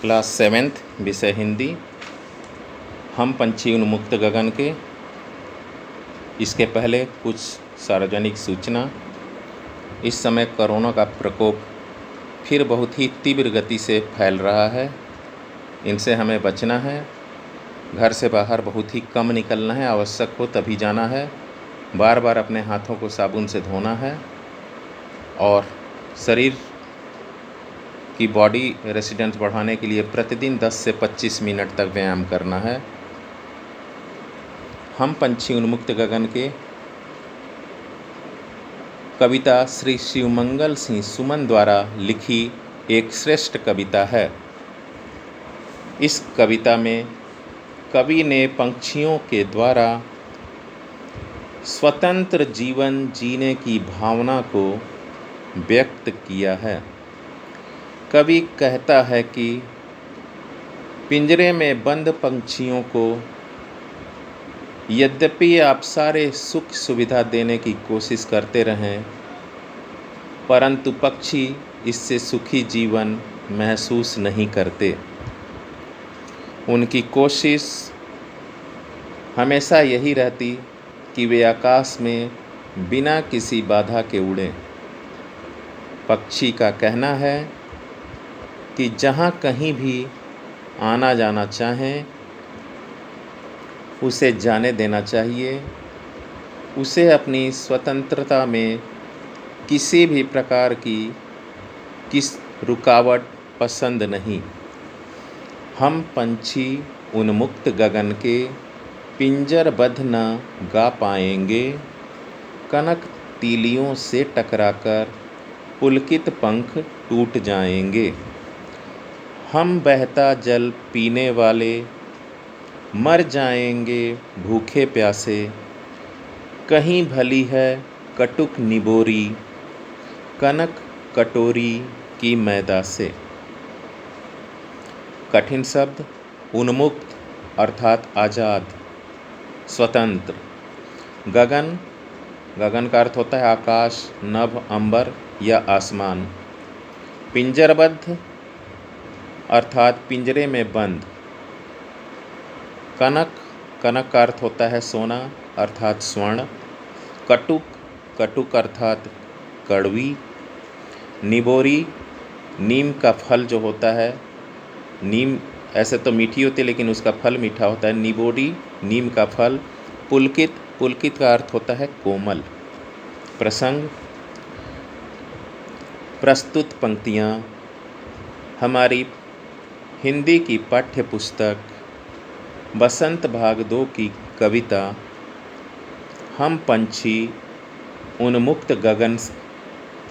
Class seventh विषय हिंदी। हम पंछी उन्मुक्त गगन के। इसके पहले कुछ सार्वजनिक सूचना। इस समय कोरोना का प्रकोप फिर बहुत ही तीव्र गति से फैल रहा है। इनसे हमें बचना है। घर से बाहर बहुत ही कम निकलना है, आवश्यक हो तभी जाना है। बार बार अपने हाथों को साबुन से धोना है और शरीर की बॉडी रेजिस्टेंस बढ़ाने के लिए प्रतिदिन 10 से 25 मिनट तक व्यायाम करना है। हम पंछी उन्मुक्त गगन के कविता श्री शिवमंगल सिंह सुमन द्वारा लिखी एक श्रेष्ठ कविता है। इस कविता में कवि ने पंछियों के द्वारा स्वतंत्र जीवन जीने की भावना को व्यक्त किया है। कवि कहता है कि पिंजरे में बंद पंछियों को यद्यपि आप सारे सुख सुविधा देने की कोशिश करते रहें, परंतु पक्षी इससे सुखी जीवन महसूस नहीं करते। उनकी कोशिश हमेशा यही रहती कि वे आकाश में बिना किसी बाधा के उड़ें। पक्षी का कहना है कि जहाँ कहीं भी आना जाना चाहें उसे जाने देना चाहिए। उसे अपनी स्वतंत्रता में किसी भी प्रकार की रुकावट पसंद नहीं। हम पंछी उन्मुक्त गगन के पिंजरबद्ध न गा पाएंगे। कनक तीलियों से टकराकर पुलकित पंख टूट जाएंगे। हम बहता जल पीने वाले मर जाएंगे भूखे प्यासे। कहीं भली है कटुक निबोरी कनक कटोरी की मैदा से। कठिन शब्द। उन्मुक्त अर्थात आज़ाद, स्वतंत्र। गगन, गगन का अर्थ होता है आकाश, नभ, अंबर या आसमान। पिंजरबद्ध अर्थात पिंजरे में बंद। कनक, कनक का अर्थ होता है सोना अर्थात स्वर्ण। कटुक, कटुक अर्थात कड़वी। निबोरी, नीम का फल जो होता है, नीम ऐसे तो मीठी होती है लेकिन उसका फल मीठा होता है। निबोरी, नीम का फल। पुलकित, पुलकित का अर्थ होता है कोमल। प्रसंग। प्रस्तुत पंक्तियाँ हमारी हिंदी की पाठ्य पुस्तक बसंत भाग 2 की कविता हम पंछी उन्मुक्त गगन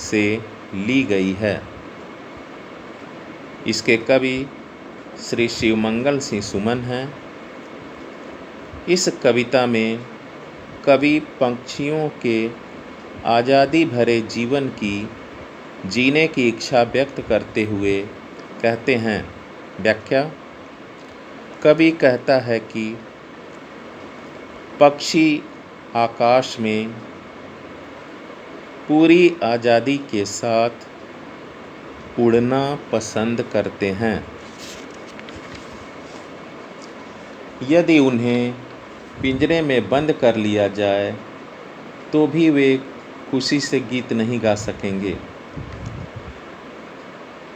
से ली गई है। इसके कवि श्री शिवमंगल सिंह सुमन हैं। इस कविता में कवि पंछियों के आज़ादी भरे जीवन की जीने की इच्छा व्यक्त करते हुए कहते हैं। व्याख्या। कवि कहता है कि पक्षी आकाश में पूरी आज़ादी के साथ उड़ना पसंद करते हैं। यदि उन्हें पिंजरे में बंद कर लिया जाए तो भी वे खुशी से गीत नहीं गा सकेंगे।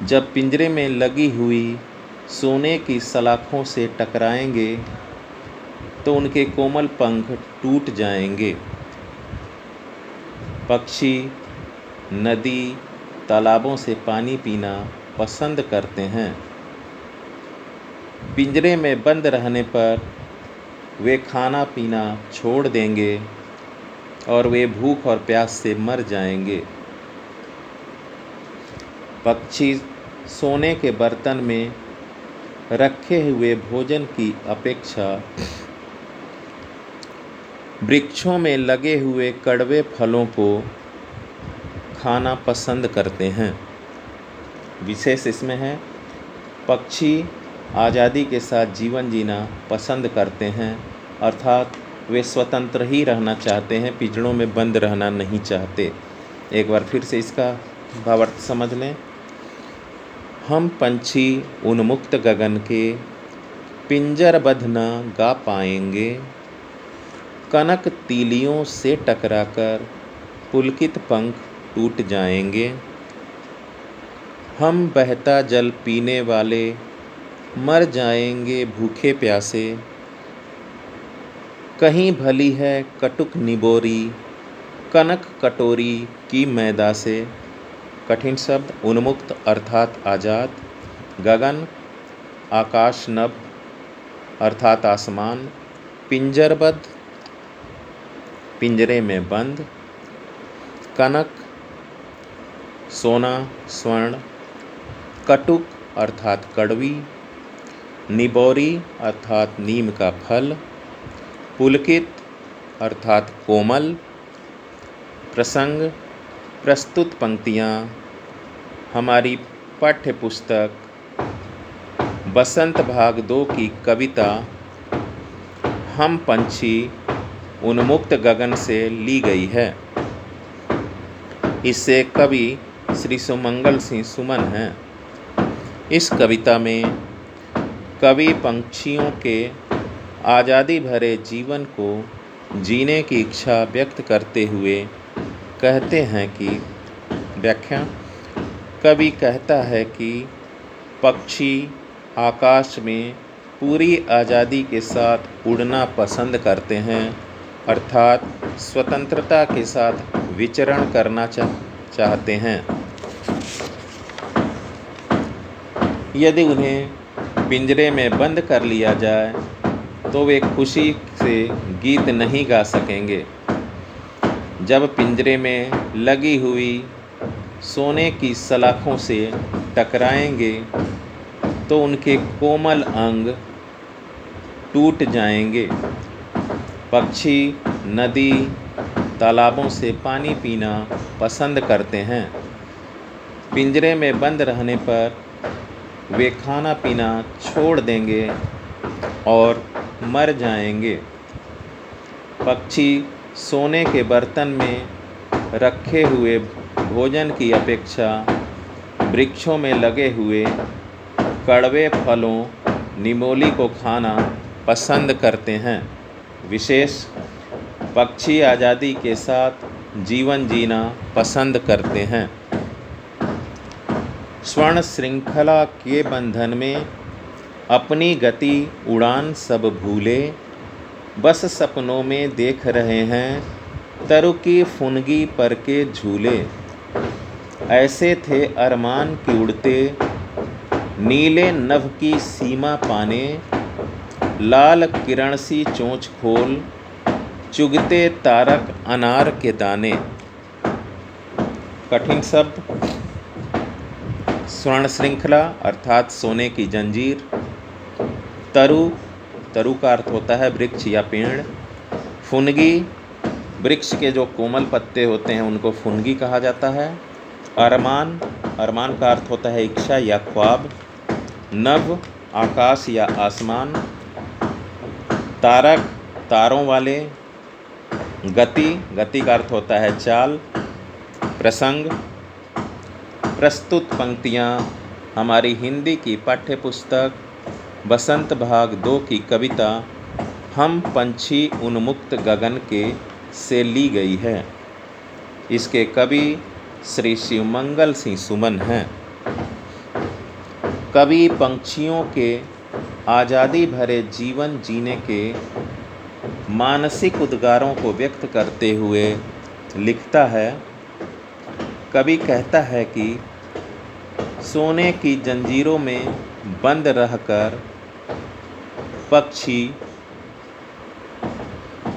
जब पिंजरे में लगी हुई सोने की सलाखों से टकराएंगे तो उनके कोमल पंख टूट जाएंगे। पक्षी नदी, तालाबों से पानी पीना पसंद करते हैं। पिंजरे में बंद रहने पर वे खाना पीना छोड़ देंगे और वे भूख और प्यास से मर जाएंगे। पक्षी सोने के बर्तन में रखे हुए भोजन की अपेक्षा वृक्षों में लगे हुए कड़वे फलों को खाना पसंद करते हैं। विशेष इसमें है पक्षी आज़ादी के साथ जीवन जीना पसंद करते हैं, अर्थात वे स्वतंत्र ही रहना चाहते हैं, पिंजरों में बंद रहना नहीं चाहते। एक बार फिर से इसका भावार्थ समझ लें। हम पंछी उन्मुक्त गगन के पिंजरबद्ध न गा पाएंगे। कनक तीलियों से टकराकर पुलकित पंख टूट जाएंगे। हम बहता जल पीने वाले मर जाएंगे भूखे प्यासे। कहीं भली है कटुक निबोरी कनक कटोरी की मैदा से। कठिन शब्द। उन्मुक्त अर्थात आज़ाद, गगन आकाश नभ अर्थात आसमान, पिंजरबद्ध पिंजरे में बंद, कनक सोना स्वर्ण, कटुक अर्थात कड़वी, निबोरी अर्थात नीम का फल, पुलकित अर्थात कोमल। प्रसंग प्रस्तुत पंक्तियाँ हमारी पाठ्य पुस्तक बसंत भाग 2 की कविता हम पंछी उन्मुक्त गगन से ली गई है। इससे कवि श्री सुमंगल सिंह सुमन हैं। इस कविता में कवि पंछियों के आज़ादी भरे जीवन को जीने की इच्छा व्यक्त करते हुए कहते हैं कि व्याख्या। कवि कहता है कि पक्षी आकाश में पूरी आज़ादी के साथ उड़ना पसंद करते हैं, अर्थात स्वतंत्रता के साथ विचरण करना चाहते हैं। यदि उन्हें पिंजरे में बंद कर लिया जाए तो वे खुशी से गीत नहीं गा सकेंगे। जब पिंजरे में लगी हुई सोने की सलाखों से टकराएंगे तो उनके कोमल अंग टूट जाएंगे। पक्षी नदी तालाबों से पानी पीना पसंद करते हैं। पिंजरे में बंद रहने पर वे खाना पीना छोड़ देंगे और मर जाएंगे। पक्षी सोने के बर्तन में रखे हुए भोजन की अपेक्षा वृक्षों में लगे हुए कड़वे फलों निमोली को खाना पसंद करते हैं। विशेष पक्षी आज़ादी के साथ जीवन जीना पसंद करते हैं। स्वर्ण श्रृंखला के बंधन में अपनी गति उड़ान सब भूले, बस सपनों में देख रहे हैं तरु की फुनगी पर के झूले। ऐसे थे अरमान की उड़ते नीले नभ की सीमा पाने, लाल किरण सी चोंच खोल चुगते तारक अनार के दाने। कठिन शब्द। स्वर्ण श्रृंखला अर्थात सोने की जंजीर। तरु का अर्थ होता है वृक्ष या पेड़। फुनगी वृक्ष के जो कोमल पत्ते होते हैं उनको फुनगी कहा जाता है। अरमान का अर्थ होता है इच्छा या ख्वाब। नभ आकाश या आसमान। तारक तारों वाले। गति का अर्थ होता है चाल। प्रसंग प्रस्तुत पंक्तियाँ हमारी हिंदी की पाठ्य पुस्तक बसंत भाग 2 की कविता हम पंछी उन्मुक्त गगन के से ली गई है। इसके कवि श्री शिवमंगल सिंह सुमन हैं। कवि पंछियों के आज़ादी भरे जीवन जीने के मानसिक उद्गारों को व्यक्त करते हुए लिखता है। कवि कहता है कि सोने की जंजीरों में बंद रहकर पक्षी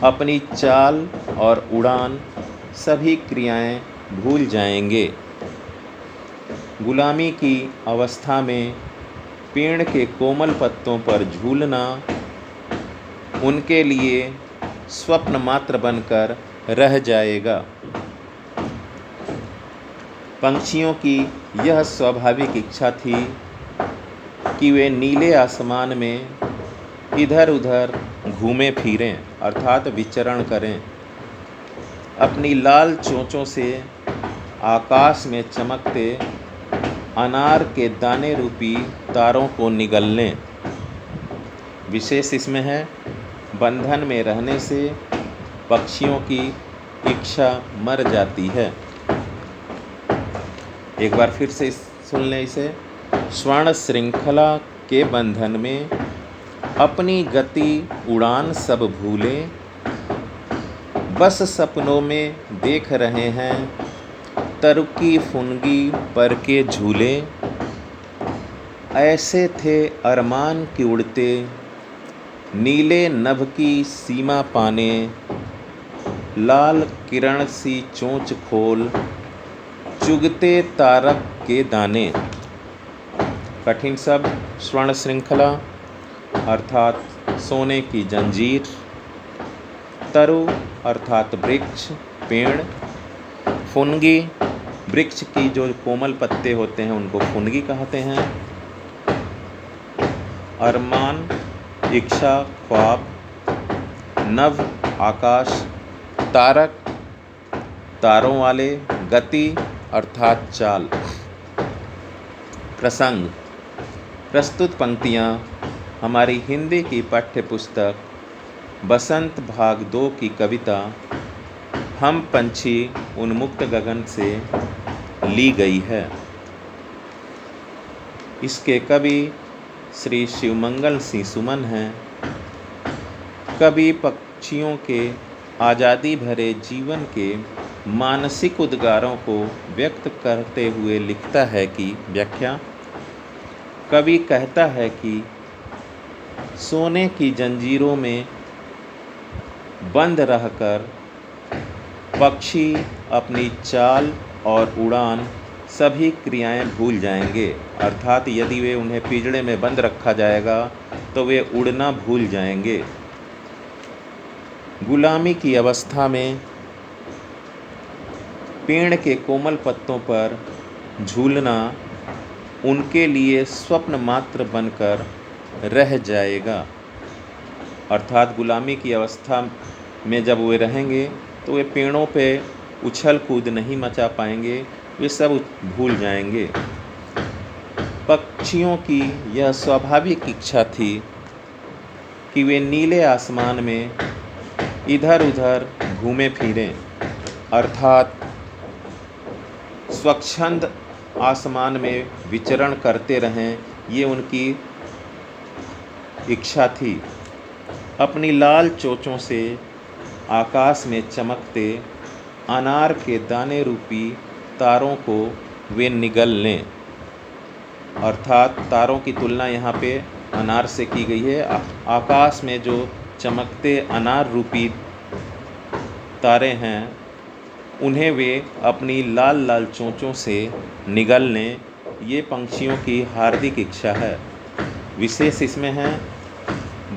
अपनी चाल और उड़ान सभी क्रियाएं भूल जाएंगे। गुलामी की अवस्था में पेड़ के कोमल पत्तों पर झूलना उनके लिए स्वप्न मात्र बनकर रह जाएगा। पंछियों की यह स्वाभाविक इच्छा थी कि वे नीले आसमान में इधर उधर घूमें फिरें अर्थात विचरण करें। अपनी लाल चोंचों से आकाश में चमकते अनार के दाने रूपी तारों को निगल लें। विशेष इसमें है, बंधन में रहने से पक्षियों की इच्छा मर जाती है। एक बार फिर से सुन लें इसे। स्वर्ण श्रृंखला के बंधन में अपनी गति उड़ान सब भूले, बस सपनों में देख रहे हैं तरुकी फुनगी पर के झूले। ऐसे थे अरमान की उड़ते, नीले नभ की सीमा पाने, लाल किरण सी चोंच खोल, चुगते तारक के दाने। कठिन शब्द। स्वर्ण श्रृंखला अर्थात सोने की जंजीर, तरु अर्थात वृक्ष पेड़, फुनगी वृक्ष की जो कोमल पत्ते होते हैं उनको फुनगी कहते हैं, अरमान इच्छा ख्वाब, नभ आकाश, तारक तारों वाले, गति अर्थात चाल। प्रसंग। प्रस्तुत पंक्तियाँ हमारी हिंदी की पाठ्य पुस्तक बसंत भाग 2 की कविता हम पंछी उन्मुक्त गगन से ली गई है। इसके कवि श्री शिवमंगल सिंह सुमन हैं। कवि पक्षियों के आज़ादी भरे जीवन के मानसिक उद्गारों को व्यक्त करते हुए लिखता है कि व्याख्या। कवि कहता है कि सोने की जंजीरों में बंद रहकर पक्षी अपनी चाल और उड़ान सभी क्रियाएं भूल जाएंगे। अर्थात यदि वे उन्हें पिंजड़े में बंद रखा जाएगा तो वे उड़ना भूल जाएंगे। गुलामी की अवस्था में पेड़ के कोमल पत्तों पर झूलना उनके लिए स्वप्न मात्र बनकर रह जाएगा। अर्थात गुलामी की अवस्था में जब वे रहेंगे तो वे पेड़ों पे उछल कूद नहीं मचा पाएंगे, वे सब भूल जाएंगे। पक्षियों की यह स्वाभाविक इच्छा थी कि वे नीले आसमान में इधर उधर घूमे फिरें, अर्थात स्वच्छंद आसमान में विचरण करते रहें, ये उनकी इच्छा थी। अपनी लाल चोंचों से आकाश में चमकते अनार के दाने रूपी तारों को वे निगल लें। अर्थात तारों की तुलना यहाँ पे अनार से की गई है। आकाश में जो चमकते अनार रूपी तारे हैं उन्हें वे अपनी लाल लाल चोंचों से निगल लें, ये पंछियों की हार्दिक इच्छा है। विशेष इसमें है,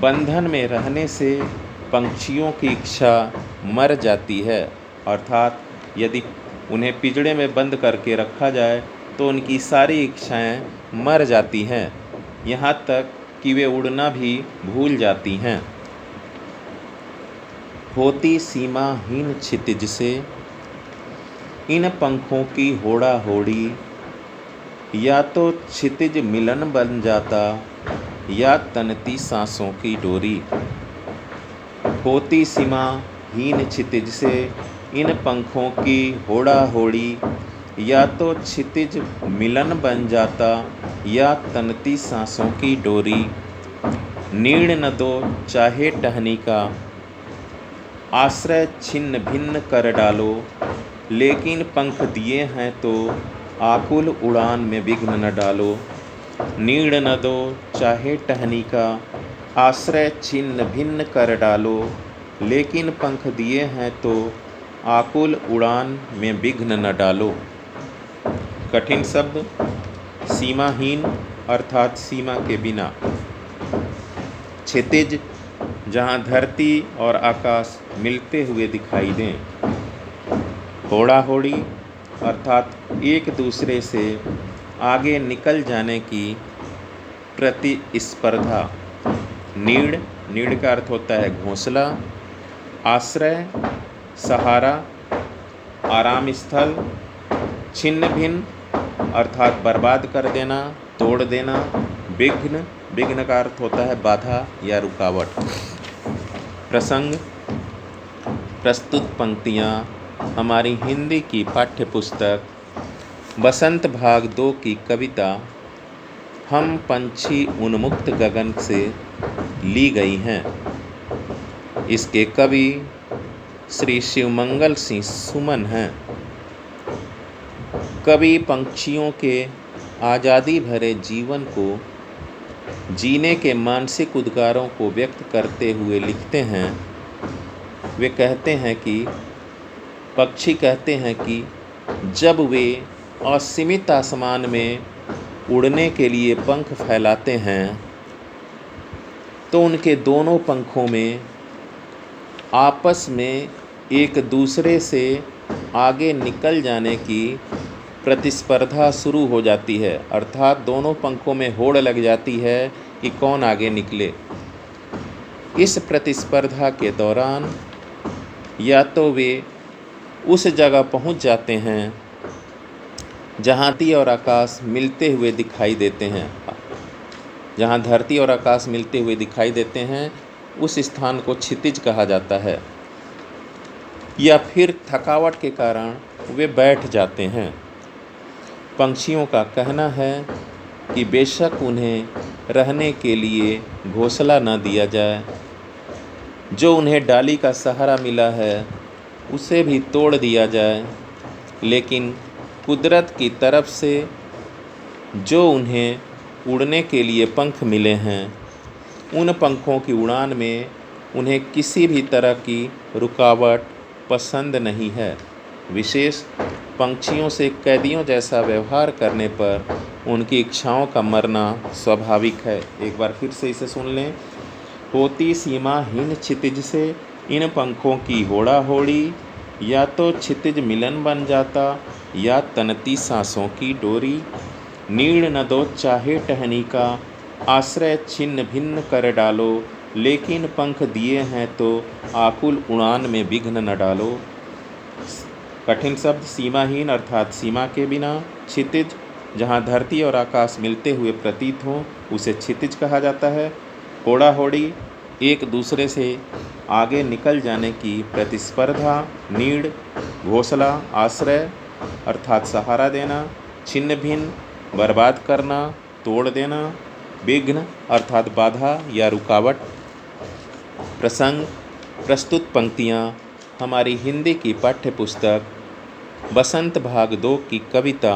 बंधन में रहने से पंछियों की इच्छा मर जाती है। अर्थात यदि उन्हें पिंजड़े में बंद करके रखा जाए तो उनकी सारी इच्छाएं मर जाती हैं, यहाँ तक कि वे उड़ना भी भूल जाती हैं। होती सीमाहीन क्षितिज से इन पंखों की होड़ा होड़ी, या तो क्षितिज मिलन बन जाता या तनती सांसों की डोरी। होती सीमाहीन क्षितिज से इन पंखों की होड़ा होड़ी, या तो क्षितिज मिलन बन जाता या तनती सांसों की डोरी। नीड़ न दो चाहे टहनी का, आश्रय छिन्न भिन्न कर डालो, लेकिन पंख दिए हैं तो आकुल उड़ान में विघ्न न डालो। नीड़ न दो चाहे टहनी का, आश्रय छिन्न भिन्न कर डालो, लेकिन पंख दिए हैं तो आकुल उड़ान में विघ्न न डालो। कठिन शब्द। सीमाहीन अर्थात सीमा के बिना। क्षितिज जहाँ धरती और आकाश मिलते हुए दिखाई दें। होड़ा होड़ी अर्थात एक दूसरे से आगे निकल जाने की प्रतिस्पर्धा। नीड़, नीड़ का अर्थ होता है घोंसला। आश्रय, सहारा, आराम स्थल। छिन्न भिन्न अर्थात बर्बाद कर देना, तोड़ देना। विघ्न, विघ्न का अर्थ होता है बाधा या रुकावट। प्रसंग, प्रस्तुत पंक्तियाँ हमारी हिंदी की पाठ्य पुस्तक बसंत भाग 2 की कविता हम पंछी उन्मुक्त गगन से ली गई हैं। इसके कवि श्री शिवमंगल सिंह सुमन हैं। कवि पंछियों के आज़ादी भरे जीवन को जीने के मानसिक उद्गारों को व्यक्त करते हुए लिखते हैं। वे कहते हैं कि पक्षी कहते हैं कि जब वे असीमित आसमान में उड़ने के लिए पंख फैलाते हैं तो उनके दोनों पंखों में आपस में एक दूसरे से आगे निकल जाने की प्रतिस्पर्धा शुरू हो जाती है। अर्थात दोनों पंखों में होड़ लग जाती है कि कौन आगे निकले। इस प्रतिस्पर्धा के दौरान या तो वे उस जगह पहुंच जाते हैं जहाँ धरती और आकाश मिलते हुए दिखाई देते हैं। जहाँ धरती और आकाश मिलते हुए दिखाई देते हैं उस स्थान को क्षितिज कहा जाता है। या फिर थकावट के कारण वे बैठ जाते हैं। पंछियों का कहना है कि बेशक उन्हें रहने के लिए घोंसला न दिया जाए, जो उन्हें डाली का सहारा मिला है उसे भी तोड़ दिया जाए, लेकिन कुदरत की तरफ से जो उन्हें उड़ने के लिए पंख मिले हैं उन पंखों की उड़ान में उन्हें किसी भी तरह की रुकावट पसंद नहीं है। विशेष पंछियों से कैदियों जैसा व्यवहार करने पर उनकी इच्छाओं का मरना स्वाभाविक है। एक बार फिर से इसे सुन लें। होती सीमाहीन क्षितिज से इन पंखों की होड़ा होड़ी, या तो क्षितिज मिलन बन जाता या तनती सांसों की डोरी। नीड़ न दो चाहे टहनी का, आश्रय छिन्न भिन्न कर डालो, लेकिन पंख दिए हैं तो आकुल उड़ान में विघ्न न डालो। कठिन शब्द। सीमाहीन अर्थात सीमा के बिना। क्षितिज, जहाँ धरती और आकाश मिलते हुए प्रतीत हों उसे क्षितिज कहा जाता है। होड़ा होड़ी, एक दूसरे से आगे निकल जाने की प्रतिस्पर्धा। नीड़, घोंसला, आश्रय अर्थात सहारा देना। छिन्न भिन्न, बर्बाद करना, तोड़ देना। विघ्न अर्थात बाधा या रुकावट। प्रसंग, प्रस्तुत पंक्तियाँ हमारी हिंदी की पाठ्य पुस्तक बसंत भाग 2 की कविता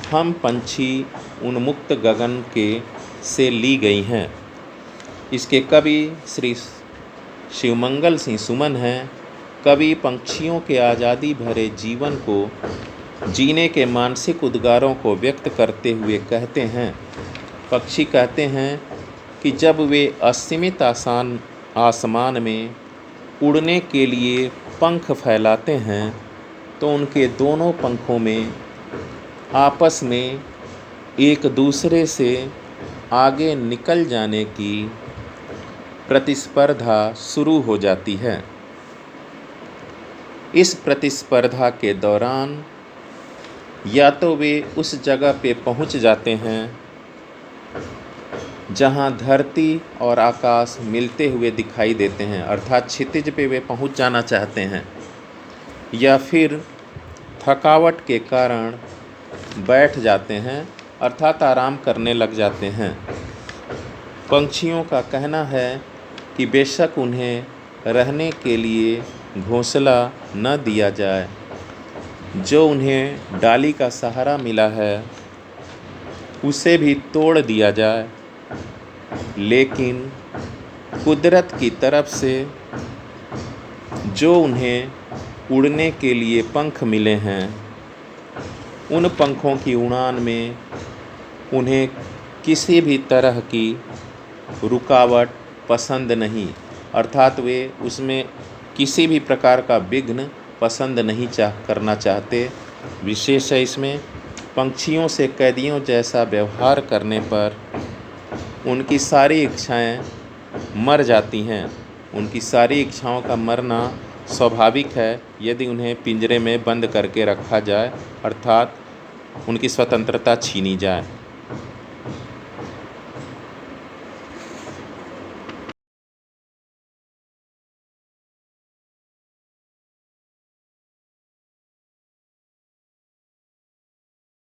हम पंछी उन्मुक्त गगन के से ली गई हैं। इसके कवि श्री शिवमंगल सिंह सुमन हैं। कवि पंछियों के आज़ादी भरे जीवन को जीने के मानसिक उद्गारों को व्यक्त करते हुए कहते हैं। पक्षी कहते हैं कि जब वे असीमित आसमान में उड़ने के लिए पंख फैलाते हैं तो उनके दोनों पंखों में आपस में एक दूसरे से आगे निकल जाने की प्रतिस्पर्धा शुरू हो जाती है। इस प्रतिस्पर्धा के दौरान या तो वे उस जगह पे पहुंच जाते हैं जहां धरती और आकाश मिलते हुए दिखाई देते हैं, अर्थात क्षितिज पे वे पहुंच जाना चाहते हैं, या फिर थकावट के कारण बैठ जाते हैं अर्थात आराम करने लग जाते हैं। पंछियों का कहना है कि बेशक उन्हें रहने के लिए घोंसला न दिया जाए, जो उन्हें डाली का सहारा मिला है उसे भी तोड़ दिया जाए, लेकिन कुदरत की तरफ से जो उन्हें उड़ने के लिए पंख मिले हैं उन पंखों की उड़ान में उन्हें किसी भी तरह की रुकावट पसंद नहीं, अर्थात वे उसमें किसी भी प्रकार का विघ्न पसंद नहीं करना चाहते। विशेष है इसमें पंछियों से कैदियों जैसा व्यवहार करने पर उनकी सारी इच्छाएं मर जाती हैं। उनकी सारी इच्छाओं का मरना स्वाभाविक है यदि उन्हें पिंजरे में बंद करके रखा जाए, अर्थात उनकी स्वतंत्रता छीनी जाए।